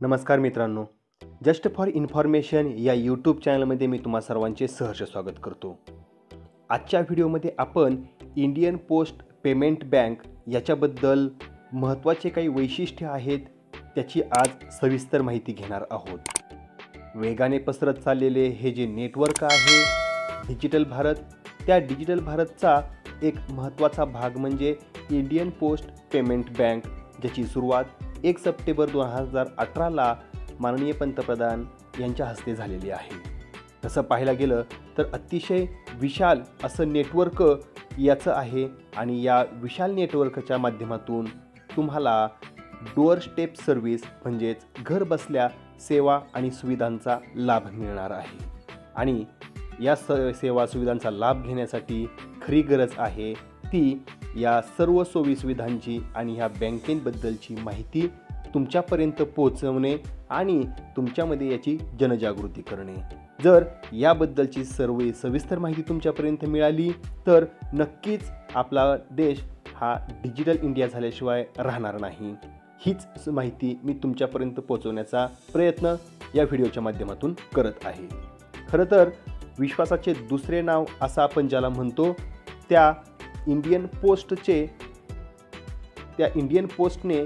नमस्कार मित्रांनो, just for information या यूट्यूब चॅनलमध्ये मी तुम्हा सर्वांचे सहर्ष स्वागत करतो. आजच्या व्हिडिओमध्ये आपण इंडियन पोस्ट पेमेंट बँक याच्याबद्दल महत्त्वाचे काही वैशिष्ट्ये आहेत त्याची आज सविस्तर माहिती घेणार आहोत. वेगाने पसरत चाललेले हे जे नेटवर्क आहे डिजिटल भारत, त्या डिजिटल भारतचा एक महत्त्वाचा भाग म्हणजे इंडियन पोस्ट पेमेंट बँक, ज्याची सुरुवात 1 सप्टेंबर 2018ला माननीय पंतप्रधान यांच्या हस्ते झालेली आहे. तसं पाहायला गेलं तर अतिशय विशाल असं नेटवर्क याचं आहे आणि या विशाल नेटवर्कच्या माध्यमातून तुम्हाला डोअर स्टेप सर्व्हिस म्हणजेच घर बसल्या सेवा आणि सुविधांचा लाभ मिळणार आहे. आणि या सेवा सुविधांचा लाभ घेण्यासाठी खरी गरज आहे ती या सर्व सोयीसुविधांची आणि ह्या बँकेबद्दलची माहिती तुमच्यापर्यंत पोहोचवणे आणि तुमच्यामध्ये याची जनजागृती करणे. जर याबद्दलची सर्व सविस्तर माहिती तुमच्यापर्यंत मिळाली तर नक्कीच आपला देश हा डिजिटल इंडिया झाल्याशिवाय राहणार नाही. हीच माहिती मी तुमच्यापर्यंत पोहोचवण्याचा प्रयत्न या व्हिडिओच्या माध्यमातून करत आहे. खरं तर विश्वासाचे दुसरे नाव असं आपण ज्याला म्हणतो त्या इंडियन पोस्टने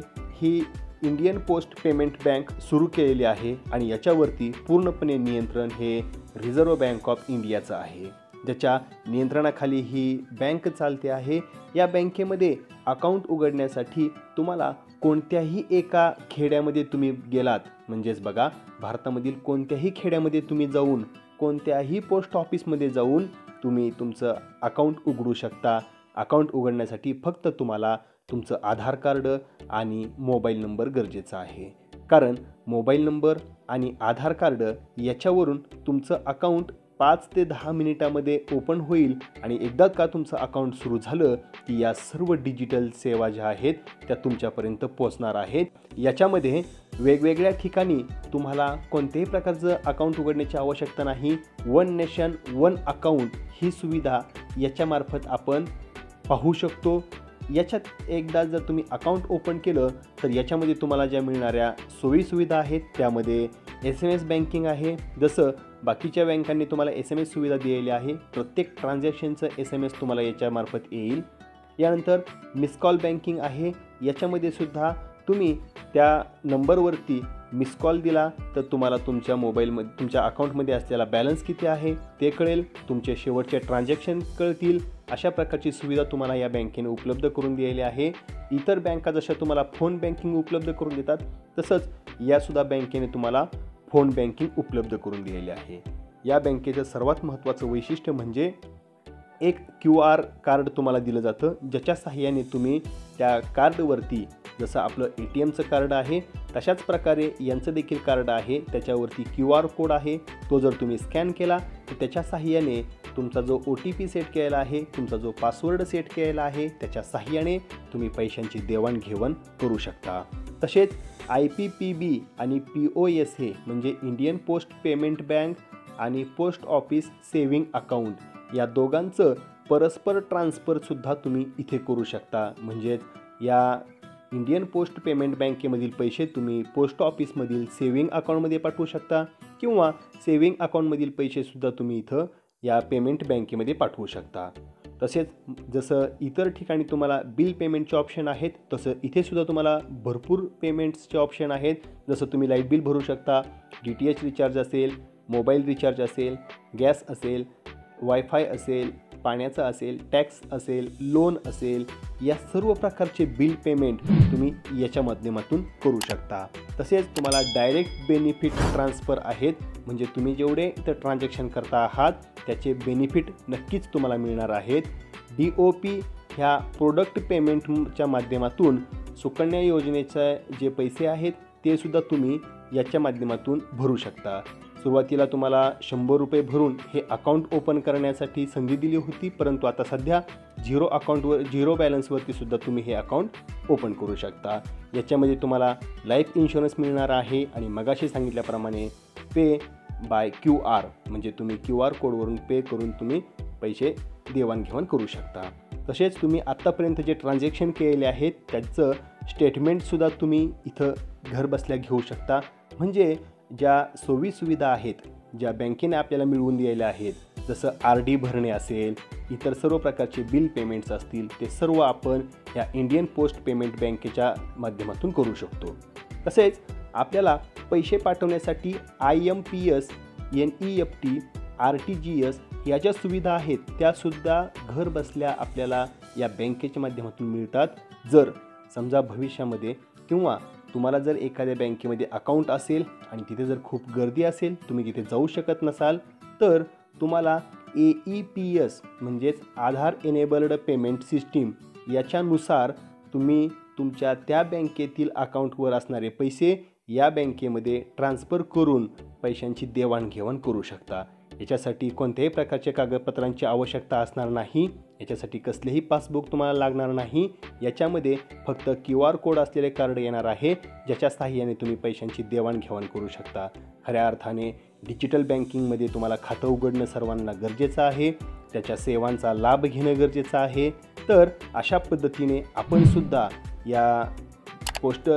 ही इंडियन पोस्ट पेमेंट बँक सुरू केलेली आहे आणि याच्यावरती पूर्णपणे नियंत्रण हे रिझर्व्ह बँक ऑफ इंडियाचं आहे, ज्याच्या नियंत्रणाखाली ही बँक चालते आहे. या बँकेमध्ये अकाउंट उघडण्यासाठी तुम्हाला कोणत्याही एका खेड्यामध्ये तुम्ही गेलात, म्हणजेच बघा भारतामधील कोणत्याही खेड्यामध्ये तुम्ही जाऊन कोणत्याही पोस्ट ऑफिसमध्ये जाऊन तुम्ही तुमचं अकाउंट उघडू शकता. अकाउंट उघडण्यासाठी फक्त तुम्हाला तुमचं आधार कार्ड आणि मोबाईल नंबर गरजेचा आहे, कारण मोबाईल नंबर आणि आधार कार्ड याच्यावरून तुमचं अकाउंट 5 ते 10 मिनिटामध्ये ओपन होईल आणि एकदा का तुमचं अकाउंट सुरू झालं की या सर्व डिजिटल सेवा ज्या आहेत त्या तुमच्यापर्यंत पोहोचणार आहेत. याच्यामध्ये वेगवेगळ्या ठिकाणी तुम्हाला कोणत्याही प्रकारचं अकाउंट उघडण्याची आवश्यकता नाही. वन नेशन वन अकाउंट ही सुविधा याच्यामार्फत आपण पाहू शकतो. याच्यात एकदा जर तुम्ही अकाउंट ओपन केलं तर याच्यामध्ये तुम्हाला ज्या मिळणाऱ्या सोयीसुविधा आहेत त्यामध्ये SMS बँकिंग आहे. जसं बाकीच्या बँकांनी तुम्हाला SMS सुविधा दिलेली आहे, प्रत्येक ट्रान्झॅक्शनचं SMS तुम्हाला याच्यामार्फत येईल. यानंतर मिस कॉल बँकिंग आहे. याच्यामध्ये सुद्धा तुम्ही त्या नंबरवरती मिस कॉल दिला तर तुम्हाला तुमच्या मोबाईलमध्ये तुमच्या अकाउंटमध्ये असलेला बॅलन्स किती आहे ते कळेल, तुमचे शेवटचे ट्रान्झॅक्शन कळतील. अशा प्रकारची सुविधा तुम्हाला या बँकेने उपलब्ध करून दिलेली आहे. इतर बँका जशा तुम्हाला फोन बँकिंग उपलब्ध करून देतात तसंच यासुद्धा बँकेने तुम्हाला फोन बँकिंग उपलब्ध करून दिलेली आहे. या बँकेचं सर्वात महत्त्वाचं वैशिष्ट्य म्हणजे एक QR कार्ड तुम्हाला दिलं जातं, ज्याच्या सहाय्याने तुम्ही त्या कार्डवरती जसं आपलं ATMचं कार्ड आहे तशाच प्रकारे यांचं देखील कार्ड आहे, त्याच्यावरती QR कोड आहे. तो जर तुम्ही स्कॅन केला तर त्याच्या सहाय्याने तुमचा जो OTP सेट केलेला आहे, तुमचा जो पासवर्ड सेट केलेला आहे त्याच्या सहाय्याने तुम्ही पैशांची देवाणघेवाण करू शकता. तसेच IPPB आणि POS म्हणजे इंडियन पोस्ट पेमेंट बँक आणि पोस्ट ऑफिस सेव्हिंग अकाउंट या दोघांचं परस्पर ट्रान्सफरसुद्धा तुम्ही इथे करू शकता. म्हणजेच या इंडियन पोस्ट पेमेंट बँकेमधील पैसे तुम्ही पोस्ट ऑफिसमधील सेव्हिंग अकाउंटमध्ये पाठवू शकता किंवा सेव्हिंग अकाउंटमधील पैसेसुद्धा तुम्ही इथं या पेमेंट बँकेमध्ये पाठवू शकता. तसेच जसं इतर ठिकाणी तुम्हाला बिल पेमेंटचे ऑप्शन आहेत तसं इथेसुद्धा तुम्हाला भरपूर पेमेंट्सचे ऑप्शन आहेत. जसं तुम्ही लाईट बिल भरू शकता, DTH रिचार्ज असेल, मोबाईल रिचार्ज असेल, गॅस असेल, वायफाय असेल, पाण्याचं असेल, टॅक्स असेल, लोन असेल, या सर्व प्रकारचे बिल पेमेंट तुम्ही याच्या माध्यमातून करू शकता. तसेच तुम्हाला डायरेक्ट बेनिफिट ट्रान्सफर आहेत, म्हणजे तुम्ही जेवढे इथं ट्रान्झॅक्शन करता आहात त्याचे बेनिफिट नक्कीच तुम्हाला मिळणार आहेत. DOP ह्या प्रोडक्ट पेमेंटच्या माध्यमातून सुकन्या योजनेचे जे पैसे आहेत ते सुद्धा तुम्ही याच्या माध्यमातून भरू शकता. सुरुवातीला तुम्हाला 100 रुपये भरून हे अकाउंट ओपन करण्यासाठी संधी दिली होती, परंतु आता सध्या झिरो बॅलन्सवरती सुद्धा तुम्ही हे अकाउंट ओपन करू शकता. याच्यामध्ये तुम्हाला लाईफ इन्शुरन्स मिळणार आहे आणि मगाशी सांगितल्याप्रमाणे पे बाय QR म्हणजे तुम्ही QR कोडवरून पे करून तुम्ही पैसे देवाणघेवाण करू शकता. तसेच तुम्ही आत्तापर्यंत जे ट्रान्झॅक्शन केलेले आहेत त्याचं स्टेटमेंटसुद्धा तुम्ही इथं घर बसल्या घेऊ शकता. म्हणजे ज्या सोयीसुविधा आहेत, ज्या बँकेने आपल्याला मिळवून दिलेल्या आहेत, जसं RD भरणे असेल, इतर सर्व प्रकारचे बिल पेमेंट्स असतील, ते सर्व आपण या इंडियन पोस्ट पेमेंट बँकेच्या माध्यमातून करू शकतो. तसेच आपल्याला पैसे पाठवण्यासाठी IMPS, NEFT, RTGS या ज्या सुविधा आहेत त्यासुद्धा घर बसल्या आपल्याला या बँकेच्या माध्यमातून मिळतात. जर समजा भविष्यामध्ये किंवा तुम्हाला जर एखाद्या बँकेमध्ये अकाउंट असेल आणि तिथे जर खूप गर्दी असेल, तुम्ही तिथे जाऊ शकत नसाल, तर तुम्हाला AEPS म्हणजेच आधार एनेबल्ड पेमेंट सिस्टीम याच्यानुसार तुम्ही तुमच्या त्या बँकेतील अकाउंटवर असणारे पैसे या बँकेमध्ये ट्रान्सफर करून पैशांची देवाणघेवाण करू शकता. याच्यासाठी कोणत्याही प्रकारच्या कागदपत्रांची आवश्यकता असणार नाही. याच्यासाठी कसलेही पासबुक तुम्हाला लागणार नाही. याच्यामध्ये फक्त QR कोड असलेले कार्ड येणार आहे, ज्याच्या सहाय्याने तुम्ही पैशांची देवाणघेवाण करू शकता. खऱ्या अर्थाने डिजिटल बँकिंगमध्ये तुम्हाला खातं उघडणं सर्वांना गरजेचं आहे, त्याच्या सेवांचा लाभ घेणं गरजेचं आहे. तर अशा पद्धतीने आपणसुद्धा या पोस्ट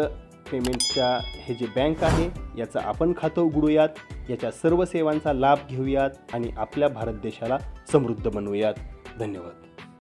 पेमेंटच्या हे जे बँक आहे याचं आपण खातं उघडूयात, याच्या सर्व सेवांचा लाभ घेऊयात आणि आपल्या भारत देशाला समृद्ध बनवूयात. धन्यवाद.